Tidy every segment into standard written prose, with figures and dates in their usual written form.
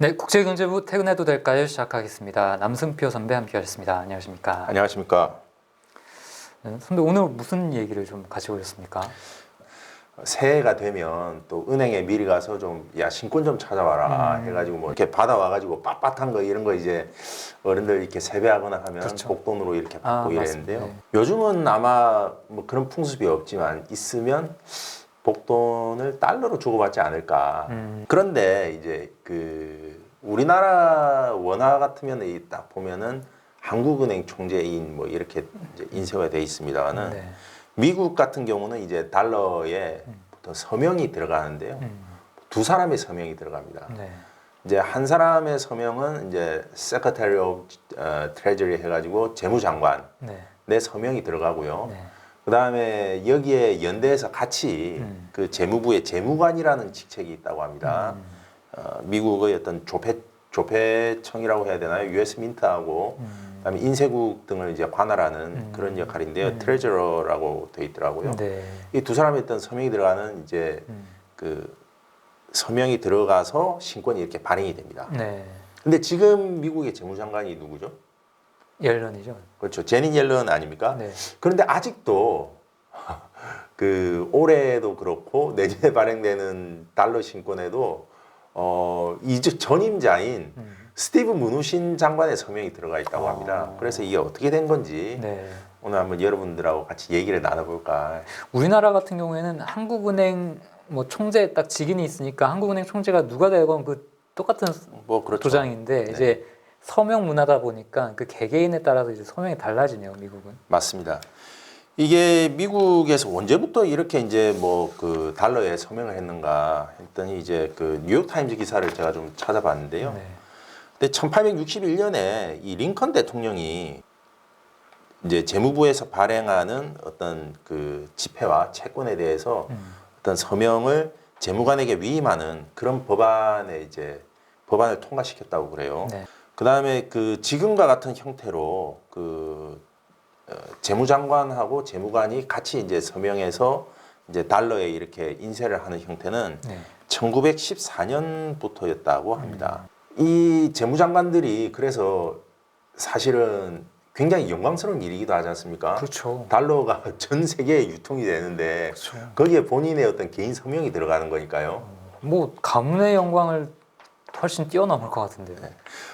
네, 국제경제부 퇴근해도 될까요? 시작하겠습니다. 남승표 선배 함께하셨습니다. 안녕하십니까? 안녕하십니까. 네, 선배 오늘 무슨 얘기를 좀 가지고 오셨습니까? 새해가 되면 또 은행에 미리 가서 좀 야 신권 좀 찾아와라 해가지고 뭐 이렇게 받아와가지고 빳빳한 거 이런 거 이제 어른들 이렇게 세배하거나 하면 그렇죠. 복돈으로 이렇게 받고 맞습니다. 이랬는데요. 네. 요즘은 아마 뭐 그런 풍습이 없지만 있으면 복돈을 달러로 주고받지 않을까. 그런데 이제 그 우리나라 원화 같으면 이 딱 보면은 한국은행 총재인 뭐 이렇게 이제 인쇄가 돼 있습니다만은 네. 미국 같은 경우는 이제 달러에 보통 서명이 들어가는데요. 두 사람의 서명이 들어갑니다. 네. 이제 한 사람의 서명은 이제 Secretary of Treasury 해가지고 재무장관 네. 내 서명이 들어가고요. 네. 그 다음에 여기에 연대해서 같이 그 재무부의 재무관이라는 직책이 있다고 합니다. 미국의 어떤 조폐청이라고 해야 되나요? US 민트하고 그다음에 인쇄국 등을 이제 관할하는 그런 역할인데요. 트레저러라고 돼 있더라고요. 네. 이 두 사람의 어떤 서명이 들어가는 이제 그 서명이 들어가서 신권이 이렇게 발행이 됩니다. 네. 근데 지금 미국의 재무장관이 누구죠? 옐런이죠. 그렇죠. 제닛 옐런 아닙니까? 네. 그런데 아직도 그 올해도 그렇고 내년에 발행되는 달러 신권에도 이제 전임자인 스티브 무누신 장관의 서명이 들어가 있다고 합니다. 그래서 이게 어떻게 된 건지 네. 오늘 한번 여러분들하고 같이 얘기를 나눠볼까. 우리나라 같은 경우에는 한국은행 뭐 총재 딱 직인이 있으니까 한국은행 총재가 누가 되건 그 똑같은 뭐 그렇죠. 도장인데 네. 이제 서명 문화다 보니까 그 개개인에 따라서 이제 서명이 달라지네요, 미국은. 맞습니다. 이게 미국에서 언제부터 이렇게 이제 뭐 그 달러에 서명을 했는가 했더니 이제 그 뉴욕 타임즈 기사를 제가 좀 찾아봤는데요. 네. 근데 1861년에 이 링컨 대통령이 이제 재무부에서 발행하는 어떤 그 지폐와 채권에 대해서 어떤 서명을 재무관에게 위임하는 그런 법안에 이제 법안을 통과시켰다고 그래요. 네. 그 다음에 그 지금과 같은 형태로 그 재무장관하고 재무관이 같이 이제 서명해서 이제 달러에 이렇게 인쇄를 하는 형태는 네. 1914년부터였다고 합니다. 이 재무장관들이 그래서 사실은 굉장히 영광스러운 일이기도 하지 않습니까? 그렇죠. 달러가 전 세계에 유통이 되는데 그렇죠. 거기에 본인의 어떤 개인 서명이 들어가는 거니까요. 뭐 가문의 영광을 훨씬 뛰어넘을 것 같은데요.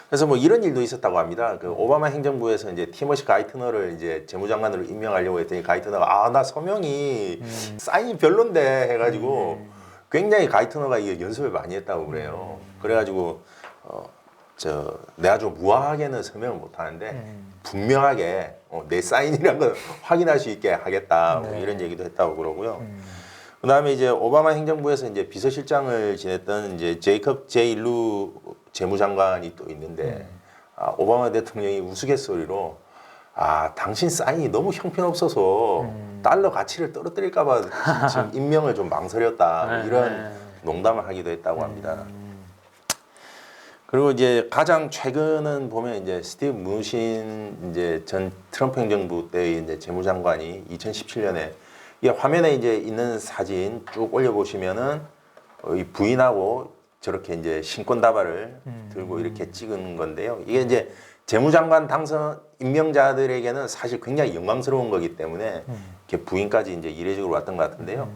그래서 뭐 이런 일도 있었다고 합니다. 그 오바마 행정부에서 이제 티머시 가이트너를 이제 재무장관으로 임명하려고 했더니 가이트너가 나 서명이 사인이 별론데 해가지고 굉장히 가이트너가 이게 연습을 많이 했다고 그래요. 그래가지고 내가 좀 무화하게는 서명을 못 하는데 분명하게 내 사인이란 걸 확인할 수 있게 하겠다 뭐 네. 이런 얘기도 했다고 그러고요. 그다음에 이제 오바마 행정부에서 이제 비서실장을 지냈던 이제 제이컵 제이 루 재무장관이 또 있는데 오바마 대통령이 우스갯소리로 당신 사인이 너무 형편없어서 달러 가치를 떨어뜨릴까봐 지금 임명을 좀 망설였다 뭐 이런 농담을 하기도 했다고 합니다. 그리고 이제 가장 최근은 보면 이제 스티브 무누신 이제 전 트럼프 행정부 때의 이제 재무장관이 2017년에 이게 화면에 이제 있는 사진 쭉 올려보시면은 이 부인하고 저렇게 이제 신권 다발을 들고 이렇게 찍은 건데요. 이게 이제 재무장관 당선 임명자들에게는 사실 굉장히 영광스러운 거기 때문에 이렇게 부인까지 이제 이례적으로 왔던 것 같은데요.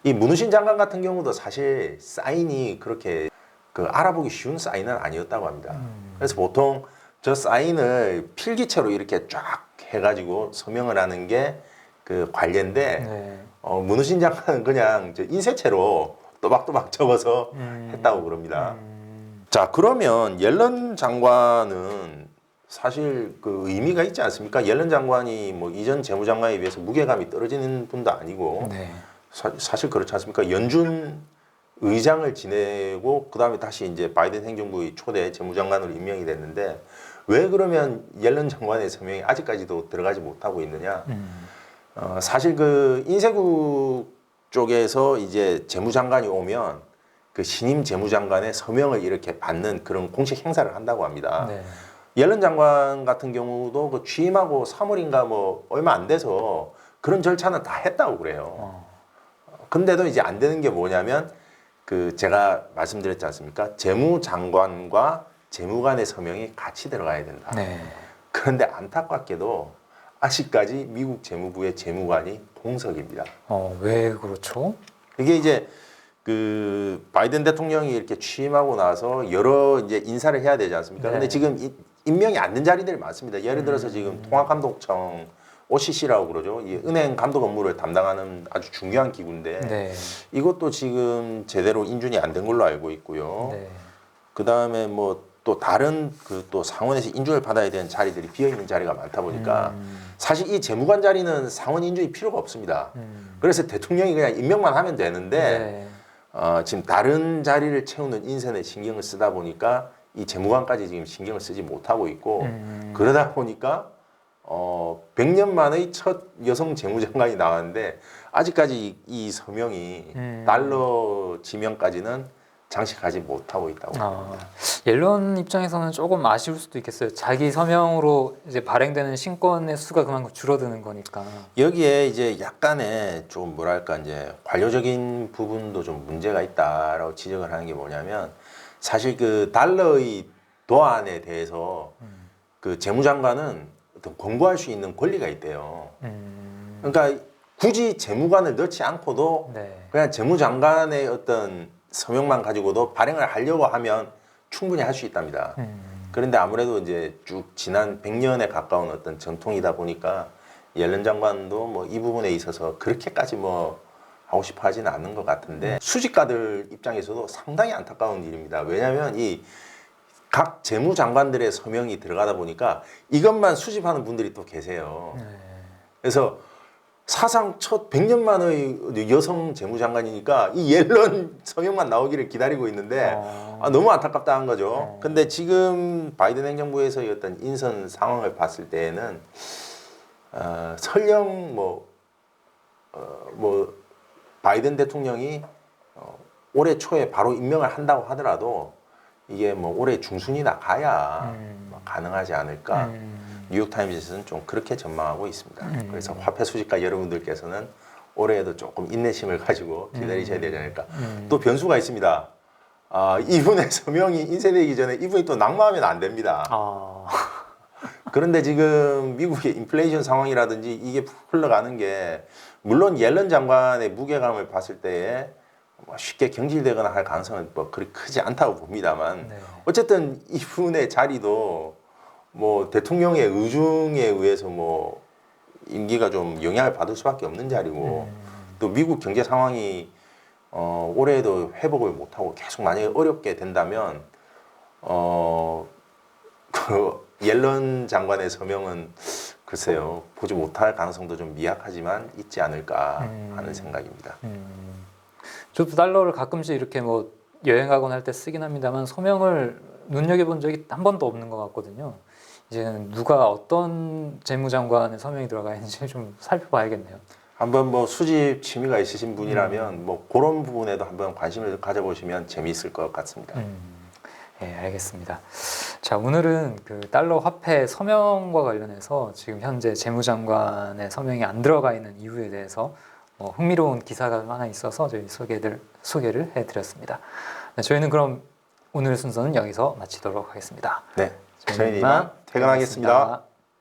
이 문우신 장관 같은 경우도 사실 사인이 그렇게 그 알아보기 쉬운 사인은 아니었다고 합니다. 그래서 보통 저 사인을 필기체로 이렇게 쫙 해가지고 서명을 하는 게 그 관례인데 네. 문우신 장관은 그냥 저 인쇄체로 또박또박 적어서 했다고 그럽니다. 자, 그러면 옐런 장관은 사실 그 의미가 있지 않습니까? 옐런 장관이 뭐 이전 재무장관에 비해서 무게감이 떨어지는 분도 아니고 네. 사실 그렇지 않습니까? 연준 의장을 지내고 그다음에 다시 이제 바이든 행정부의 초대 재무장관으로 임명이 됐는데 왜 그러면 옐런 장관의 서명이 아직까지도 들어가지 못하고 있느냐? 사실 그 인쇄국 쪽에서 이제 재무장관이 오면 그 신임 재무장관의 서명을 이렇게 받는 그런 공식 행사를 한다고 합니다. 네. 옐런 장관 같은 경우도 그 취임하고 3월인가 뭐 얼마 안 돼서 그런 절차는 다 했다고 그래요. 근데도 이제 안 되는 게 뭐냐면 그 제가 말씀드렸지 않습니까? 재무장관과 재무관의 서명이 같이 들어가야 된다. 네. 그런데 안타깝게도 아직까지 미국 재무부의 재무관이 공석입니다. 왜 그렇죠? 이게 이제 그 바이든 대통령이 이렇게 취임하고 나서 여러 이제 인사를 해야 되지 않습니까? 네. 근데 지금 임명이 안 된 자리들이 많습니다. 예를 들어서 지금 통합감독청 OCC라고 그러죠. 이 은행 감독 업무를 담당하는 아주 중요한 기구인데 네. 이것도 지금 제대로 인준이 안 된 걸로 알고 있고요. 네. 그 다음에 뭐 또 다른 그 또 상원에서 인준을 받아야 되는 자리들이 비어 있는 자리가 많다 보니까 사실 이 재무관 자리는 상원 인준이 필요가 없습니다. 그래서 대통령이 그냥 임명만 하면 되는데 네. 지금 다른 자리를 채우는 인선에 신경을 쓰다 보니까 이 재무관까지 지금 신경을 쓰지 못하고 있고 그러다 보니까 100년 만의 첫 여성 재무장관이 나왔는데 아직까지 이 서명이 달러 지명까지는 장식하지 못하고 있다고 봅니다. 옐런 입장에서는 조금 아쉬울 수도 있겠어요. 자기 서명으로 이제 발행되는 신권의 수가 그만큼 줄어드는 거니까. 여기에 이제 약간의 좀 뭐랄까 이제 관료적인 부분도 좀 문제가 있다라고 지적을 하는 게 뭐냐면 사실 그 달러의 도안에 대해서 그 재무장관은 어떤 권고할 수 있는 권리가 있대요. 그러니까 굳이 재무관을 넣지 않고도 네. 그냥 재무장관의 어떤 서명만 가지고도 발행을 하려고 하면 충분히 할 수 있답니다. 그런데 아무래도 이제 쭉 지난 100년에 가까운 어떤 전통이다 보니까 옐런 장관도 뭐 이 부분에 있어서 그렇게까지 뭐 하고 싶어 하지는 않는 것 같은데 수집가들 입장에서도 상당히 안타까운 일입니다. 왜냐하면 이 각 재무장관들의 서명이 들어가다 보니까 이것만 수집하는 분들이 또 계세요. 그래서 사상 첫 100년 만의 여성 재무장관이니까 이 옐런 서명만 나오기를 기다리고 있는데 너무 안타깝다는 거죠. 근데 지금 바이든 행정부에서의 어떤 인선 상황을 봤을 때에는 설령 뭐 바이든 대통령이 올해 초에 바로 임명을 한다고 하더라도 이게 뭐 올해 중순이나 가야 가능하지 않을까. 뉴욕타임즈에서는 좀 그렇게 전망하고 있습니다. 그래서 화폐 수집가 여러분들께서는 올해에도 조금 인내심을 가지고 기다리셔야 되지 않을까. 또 변수가 있습니다. 이분의 서명이 인쇄되기 전에 이분이 또 낙마하면 안 됩니다. 그런데 지금 미국의 인플레이션 상황이라든지 이게 흘러가는 게 물론 옐런 장관의 무게감을 봤을 때에 뭐 쉽게 경질되거나 할 가능성은 뭐 그리 크지 않다고 봅니다만 어쨌든 이분의 자리도 뭐 대통령의 의중에 의해서 뭐 임기가 좀 영향을 받을 수밖에 없는 자리고 또 미국 경제 상황이 올해에도 회복을 못하고 계속 만약에 어렵게 된다면 그 옐런 장관의 서명은 글쎄요 보지 못할 가능성도 좀 미약하지만 있지 않을까 하는 생각입니다. 저도 달러를 가끔씩 이렇게 뭐 여행하거나 할 때 쓰긴 합니다만 서명을 눈여겨본 적이 한 번도 없는 것 같거든요. 이제는 누가 어떤 재무장관의 서명이 들어가 있는지 좀 살펴봐야겠네요. 한번 뭐 수집 취미가 있으신 분이라면 뭐 그런 부분에도 한번 관심을 가져보시면 재미있을 것 같습니다. 네, 알겠습니다. 자, 오늘은 그 달러 화폐 서명과 관련해서 지금 현재 재무장관의 서명이 안 들어가 있는 이유에 대해서 흥미로운 기사가 하나 있어서 저희 소개를 해드렸습니다. 네, 저희는 그럼 오늘 순서는 여기서 마치도록 하겠습니다. 네, 저희는 이만 퇴근하겠습니다.